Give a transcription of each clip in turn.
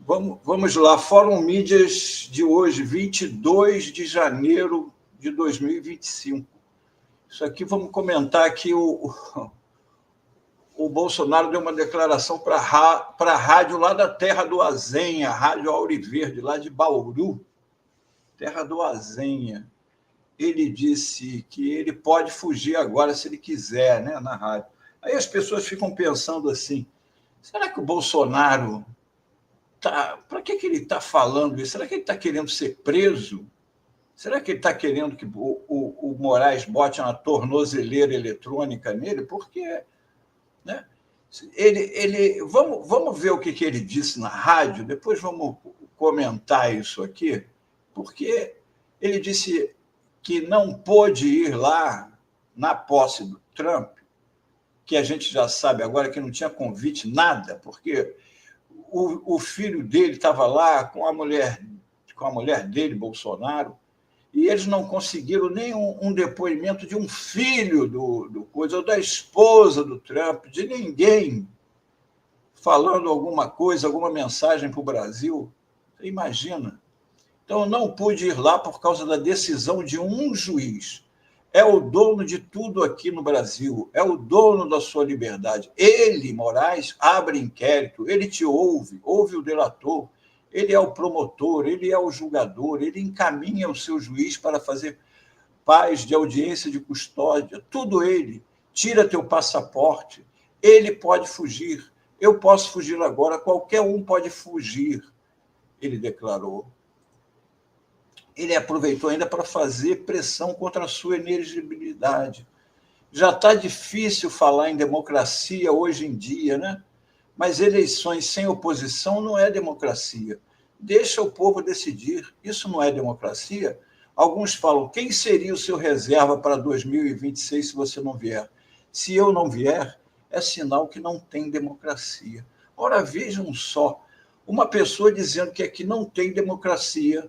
Vamos lá, Fórum Mídias de hoje, 22 de janeiro de 2025. Isso aqui, vamos comentar que o Bolsonaro deu uma declaração para a rádio lá da terra do Azenha, a Rádio Auriverde, lá de Bauru, terra do Azenha. Ele disse que ele pode fugir agora se ele quiser, né, na rádio. Aí as pessoas ficam pensando assim, será que o Bolsonaro... para que ele está falando isso? Será que ele está querendo ser preso? Será que ele está querendo que o Moraes bote uma tornozeleira eletrônica nele? Porque, né, vamos ver o que ele disse na rádio, depois vamos comentar isso aqui, porque ele disse que não pôde ir lá na posse do Trump, que a gente já sabe agora que não tinha convite, nada, porque o filho dele estava lá com a mulher dele, Bolsonaro, e eles não conseguiram nem um depoimento de um filho do coisa, ou da esposa do Trump, de ninguém falando alguma coisa, alguma mensagem para o Brasil. Você imagina? Então, eu não pude ir lá por causa da decisão de um juiz. É o dono de tudo aqui no Brasil, é o dono da sua liberdade. Ele, Moraes, abre inquérito, ele te ouve o delator, ele é o promotor, ele é o julgador, ele encaminha o seu juiz para fazer paz de audiência de custódia, tudo ele. Tira teu passaporte, ele pode fugir, eu posso fugir agora, qualquer um pode fugir, ele declarou. Ele aproveitou ainda para fazer pressão contra a sua inelegibilidade. Já está difícil falar em democracia hoje em dia, né? Mas eleições sem oposição não é democracia. Deixa o povo decidir. Isso não é democracia? Alguns falam, quem seria o seu reserva para 2026 se você não vier? Se eu não vier, é sinal que não tem democracia. Ora, vejam só, uma pessoa dizendo que aqui não tem democracia.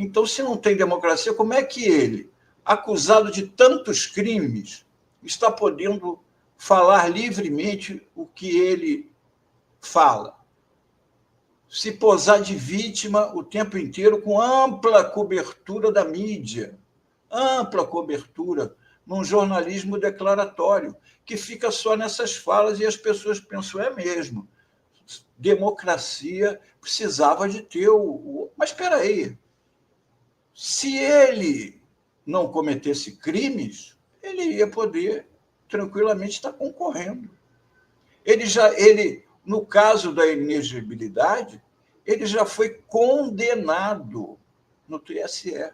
Então, se não tem democracia, como é que ele, acusado de tantos crimes, está podendo falar livremente o que ele fala? Se posar de vítima o tempo inteiro com ampla cobertura da mídia, ampla cobertura, num jornalismo declaratório, que fica só nessas falas e as pessoas pensam, é mesmo, democracia precisava de ter o... Mas espera aí, se ele não cometesse crimes, ele ia poder tranquilamente estar concorrendo. No caso da inegibilidade, ele já foi condenado no TSE.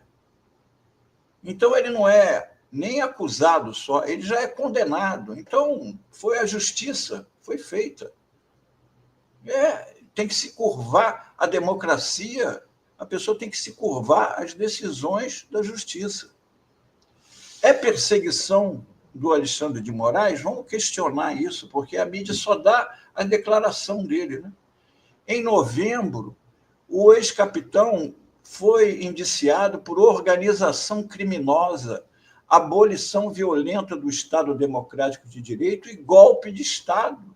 Então, ele não é nem acusado só, ele já é condenado. Então, foi a justiça, foi feita. Tem que se curvar a democracia. A pessoa tem que se curvar às decisões da justiça. É perseguição do Alexandre de Moraes? Vamos questionar isso, porque a mídia só dá a declaração dele, né? Em novembro, o ex-capitão foi indiciado por organização criminosa, abolição violenta do Estado Democrático de Direito e golpe de Estado.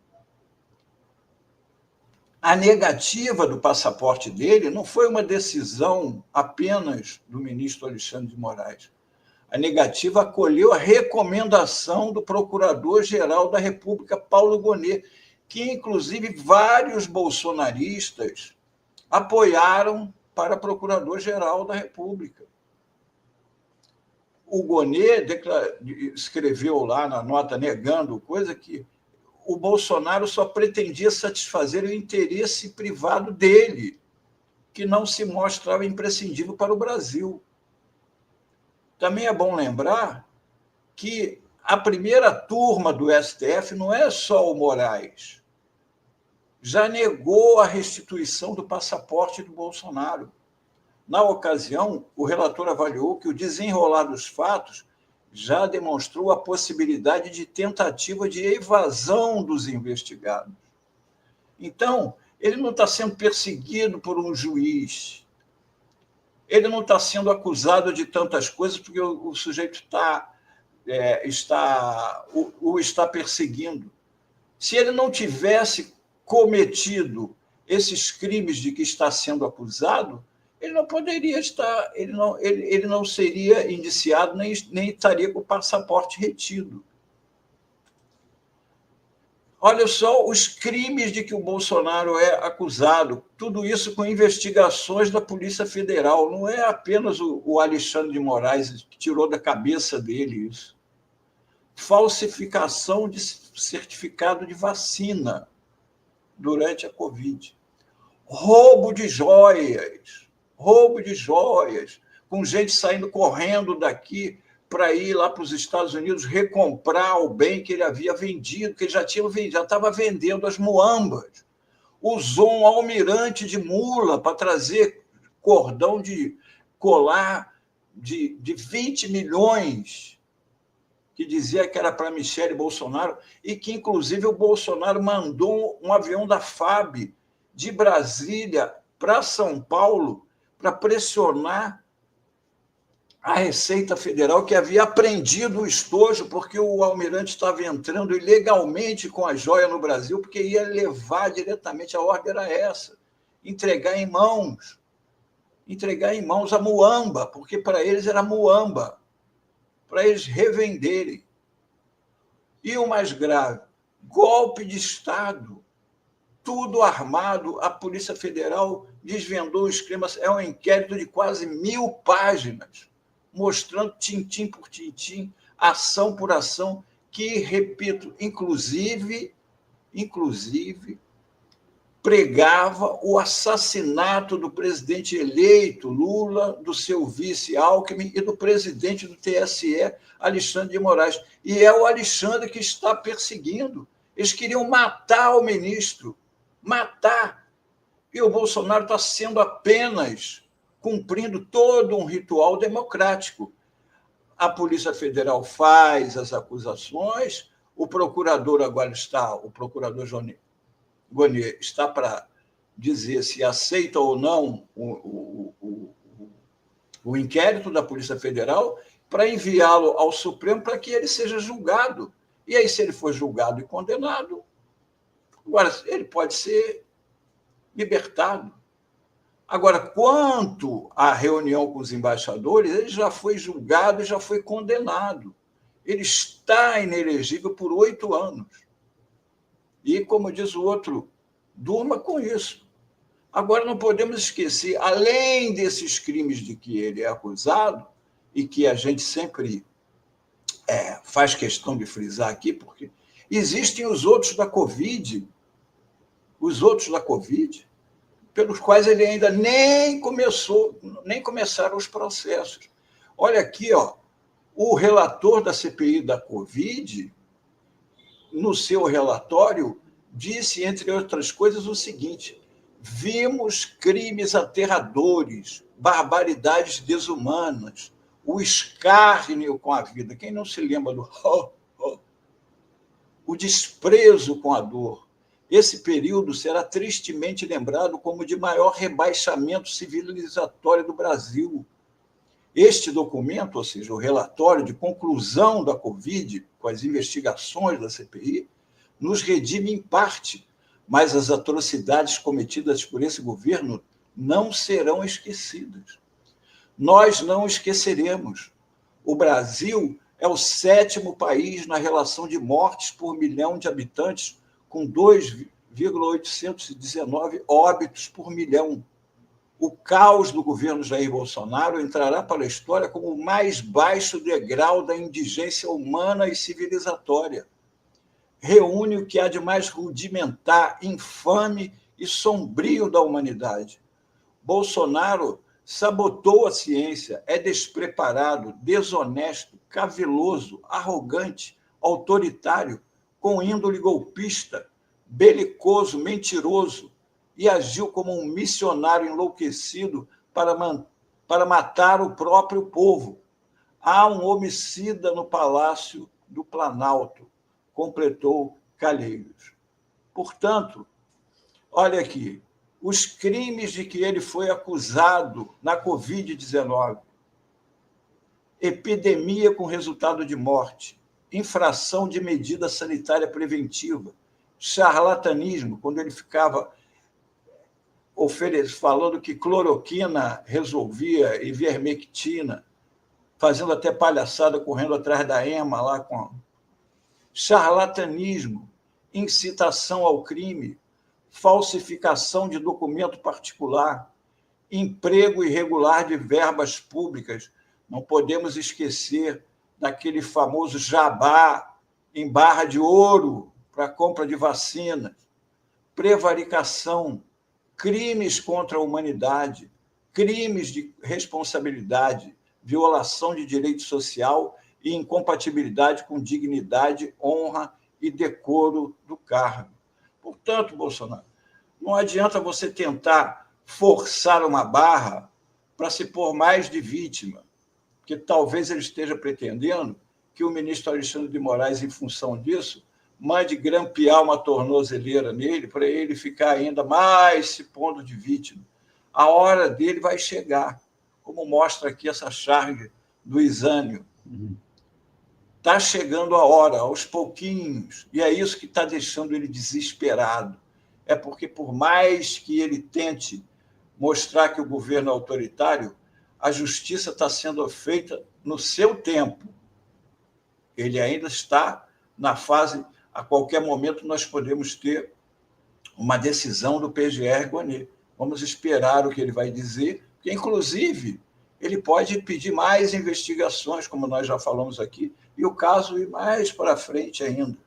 A negativa do passaporte dele não foi uma decisão apenas do ministro Alexandre de Moraes. A negativa acolheu a recomendação do Procurador-Geral da República, Paulo Gonet, que, inclusive, vários bolsonaristas apoiaram para Procurador-Geral da República. O Gonet escreveu lá na nota negando coisa que o Bolsonaro só pretendia satisfazer o interesse privado dele, que não se mostrava imprescindível para o Brasil. Também é bom lembrar que a primeira turma do STF não é só o Moraes. Já negou a restituição do passaporte do Bolsonaro. Na ocasião, o relator avaliou que o desenrolar dos fatos já demonstrou a possibilidade de tentativa de evasão dos investigados. Então, ele não está sendo perseguido por um juiz, ele não está sendo acusado de tantas coisas porque o sujeito está perseguindo. Se ele não tivesse cometido esses crimes de que está sendo acusado, ele não poderia estar, ele não seria indiciado, nem estaria com o passaporte retido. Olha só os crimes de que o Bolsonaro é acusado, tudo isso com investigações da Polícia Federal, não é apenas o Alexandre de Moraes que tirou da cabeça dele isso. Falsificação de certificado de vacina durante a Covid. Roubo de joias, com gente saindo correndo daqui para ir lá para os Estados Unidos recomprar o bem que ele havia vendido, que ele já estava vendendo as muambas. Usou um almirante de mula para trazer cordão de colar de 20 milhões, que dizia que era para Michele Bolsonaro, e que, inclusive, o Bolsonaro mandou um avião da FAB de Brasília para São Paulo para pressionar a Receita Federal, que havia apreendido o estojo, porque o almirante estava entrando ilegalmente com a joia no Brasil, porque ia levar diretamente, a ordem era essa, entregar em mãos a muamba, porque para eles era muamba, para eles revenderem. E o mais grave, golpe de Estado, tudo armado, a Polícia Federal desvendou os crimes, é um inquérito de quase 1000 páginas, mostrando tintim por tintim, ação por ação, que, repito, inclusive pregava o assassinato do presidente eleito Lula, do seu vice Alckmin e do presidente do TSE, Alexandre de Moraes. E é o Alexandre que está perseguindo. Eles queriam matar o ministro, matar. E o Bolsonaro está sendo apenas cumprindo todo um ritual democrático. A Polícia Federal faz as acusações, o procurador Gonier está para dizer se aceita ou não o inquérito da Polícia Federal para enviá-lo ao Supremo para que ele seja julgado. E aí, se ele for julgado e condenado, agora ele pode ser libertado. Agora, quanto à reunião com os embaixadores, ele já foi julgado e já foi condenado. Ele está inelegível por 8 anos. E, como diz o outro, durma com isso. Agora, não podemos esquecer, além desses crimes de que ele é acusado, e que a gente sempre faz questão de frisar aqui, porque existem os outros da Covid, pelos quais ele ainda nem começaram os processos. Olha aqui, o relator da CPI da Covid, no seu relatório, disse, entre outras coisas, o seguinte: vimos crimes aterradores, barbaridades desumanas, o escárnio com a vida. Quem não se lembra do o desprezo com a dor. Esse período será tristemente lembrado como o de maior rebaixamento civilizatório do Brasil. Este documento, ou seja, o relatório de conclusão da Covid, com as investigações da CPI, nos redime em parte, mas as atrocidades cometidas por esse governo não serão esquecidas. Nós não esqueceremos. O Brasil é o 7º país na relação de mortes por milhão de habitantes, com 2,819 óbitos por milhão. O caos do governo Jair Bolsonaro entrará para a história como o mais baixo degrau da indigência humana e civilizatória. Reúne o que há de mais rudimentar, infame e sombrio da humanidade. Bolsonaro sabotou a ciência, é despreparado, desonesto, caviloso, arrogante, autoritário, com índole golpista, belicoso, mentiroso, e agiu como um missionário enlouquecido para matar o próprio povo. Há um homicida no Palácio do Planalto, completou Calheiros. Portanto, olha aqui, os crimes de que ele foi acusado na Covid-19, epidemia com resultado de morte, infração de medida sanitária preventiva, charlatanismo, quando ele ficava falando que cloroquina resolvia, e ivermectina, fazendo até palhaçada, correndo atrás da EMA, lá com charlatanismo, incitação ao crime, falsificação de documento particular, emprego irregular de verbas públicas. Não podemos esquecer daquele famoso jabá em barra de ouro para a compra de vacinas, prevaricação, crimes contra a humanidade, crimes de responsabilidade, violação de direito social e incompatibilidade com dignidade, honra e decoro do cargo. Portanto, Bolsonaro, não adianta você tentar forçar uma barra para se pôr mais de vítima, porque talvez ele esteja pretendendo que o ministro Alexandre de Moraes, em função disso, mande grampear uma tornozeleira nele para ele ficar ainda mais se pondo de vítima. A hora dele vai chegar, como mostra aqui essa charge do Izânio. Está chegando a hora, aos pouquinhos, e é isso que está deixando ele desesperado. É porque, por mais que ele tente mostrar que o governo é autoritário, a justiça está sendo feita no seu tempo. Ele ainda está na fase, a qualquer momento nós podemos ter uma decisão do PGR-Gonê. Vamos esperar o que ele vai dizer, porque, inclusive, ele pode pedir mais investigações, como nós já falamos aqui, e o caso ir mais para frente ainda.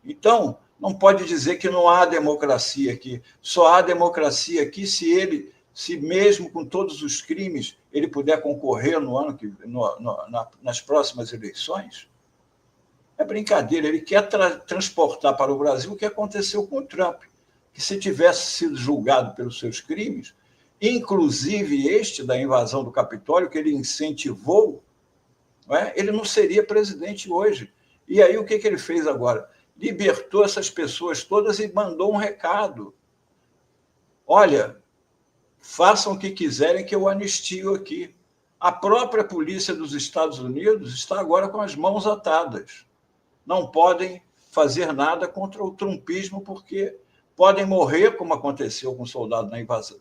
Então, não pode dizer que não há democracia aqui. Só há democracia aqui se mesmo com todos os crimes, ele puder concorrer nas próximas eleições. É brincadeira. Ele quer transportar para o Brasil o que aconteceu com o Trump, que se tivesse sido julgado pelos seus crimes, inclusive este da invasão do Capitólio, que ele incentivou, não é? Ele não seria presidente hoje. E aí o que ele fez agora? Libertou essas pessoas todas e mandou um recado. Olha, façam o que quiserem que eu anistio aqui. A própria polícia dos Estados Unidos está agora com as mãos atadas. Não podem fazer nada contra o trumpismo, porque podem morrer, como aconteceu com soldados na invasão,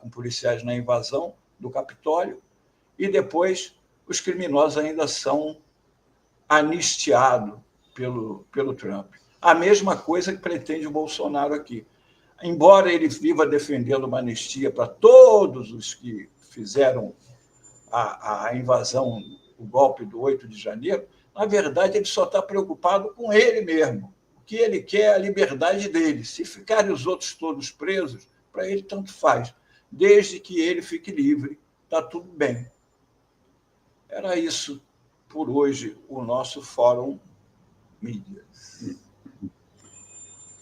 com policiais na invasão do Capitólio, e depois os criminosos ainda são anistiados pelo Trump. A mesma coisa que pretende o Bolsonaro aqui. Embora ele viva defendendo uma anistia para todos os que fizeram a invasão, o golpe do 8 de janeiro, na verdade, ele só está preocupado com ele mesmo. O que ele quer é a liberdade dele. Se ficarem os outros todos presos, para ele tanto faz. Desde que ele fique livre, está tudo bem. Era isso por hoje, o nosso Fórum Mídias.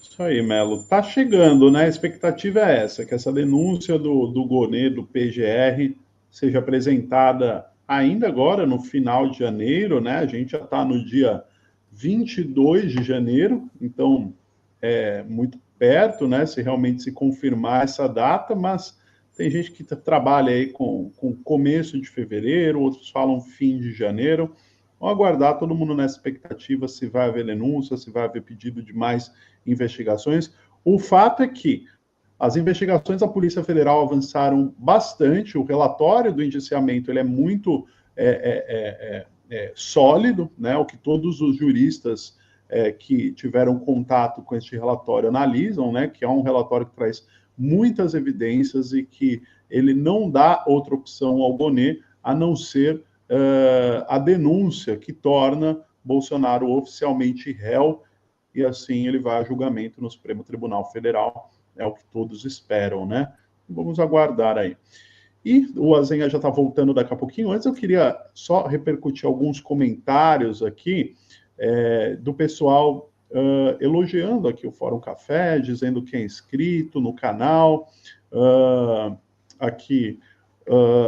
Isso aí, Melo. Tá chegando, né? A expectativa é essa, que essa denúncia do Gonê, do PGR, seja apresentada ainda agora, no final de janeiro, né? A gente já está no dia 22 de janeiro, então é muito perto, né? Se realmente se confirmar essa data, mas tem gente que trabalha aí com começo de fevereiro, outros falam fim de janeiro. Vamos aguardar, todo mundo nessa expectativa, se vai haver denúncia, se vai haver pedido de mais investigações. O fato é que as investigações da Polícia Federal avançaram bastante, o relatório do indiciamento ele é muito sólido, né? O que todos os juristas que tiveram contato com este relatório analisam, né? Que é um relatório que traz muitas evidências e que ele não dá outra opção ao Gonê a não ser a denúncia que torna Bolsonaro oficialmente réu, e assim ele vai a julgamento no Supremo Tribunal Federal, é o que todos esperam, né? Vamos aguardar aí. E o Azenha já está voltando daqui a pouquinho. Antes eu queria só repercutir alguns comentários aqui do pessoal elogiando aqui o Fórum Café, dizendo que é inscrito no canal. Aqui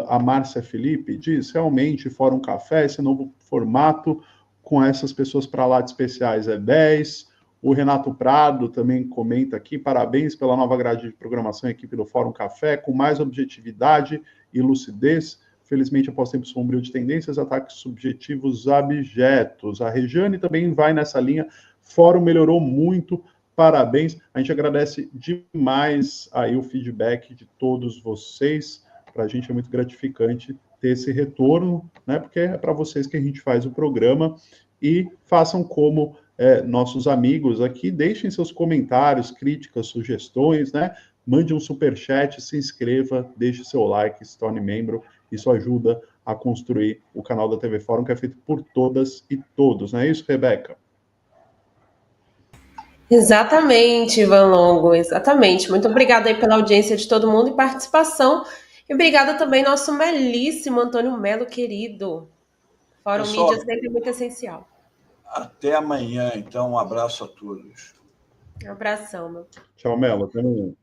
a Márcia Felipe diz, realmente, Fórum Café, esse novo formato, com essas pessoas para lá de especiais é 10. O Renato Prado também comenta aqui, parabéns pela nova grade de programação, equipe do Fórum Café, com mais objetividade e lucidez. Felizmente, após tempo sombrio de tendências, ataques subjetivos abjetos. A Regiane também vai nessa linha. Fórum melhorou muito Parabéns. A gente agradece demais aí o feedback de todos vocês. Para a gente é muito gratificante ter esse retorno, né? Porque é para vocês que a gente faz o programa. E façam como nossos amigos aqui, deixem seus comentários, críticas, sugestões, né? Mande um superchat, se inscreva, deixe seu like, se torne membro. Isso ajuda a construir o canal da TV Fórum, que é feito por todas e todos. Não é isso, Rebeca? Exatamente, Ivan Longo, exatamente. Muito obrigada aí pela audiência de todo mundo e participação. E obrigada também nosso belíssimo Antônio Melo, querido. Fórum Mídia Pessoal, sempre muito essencial. até amanhã, então. Um abraço a todos. Um abração, meu. Tchau, Melo. Até amanhã.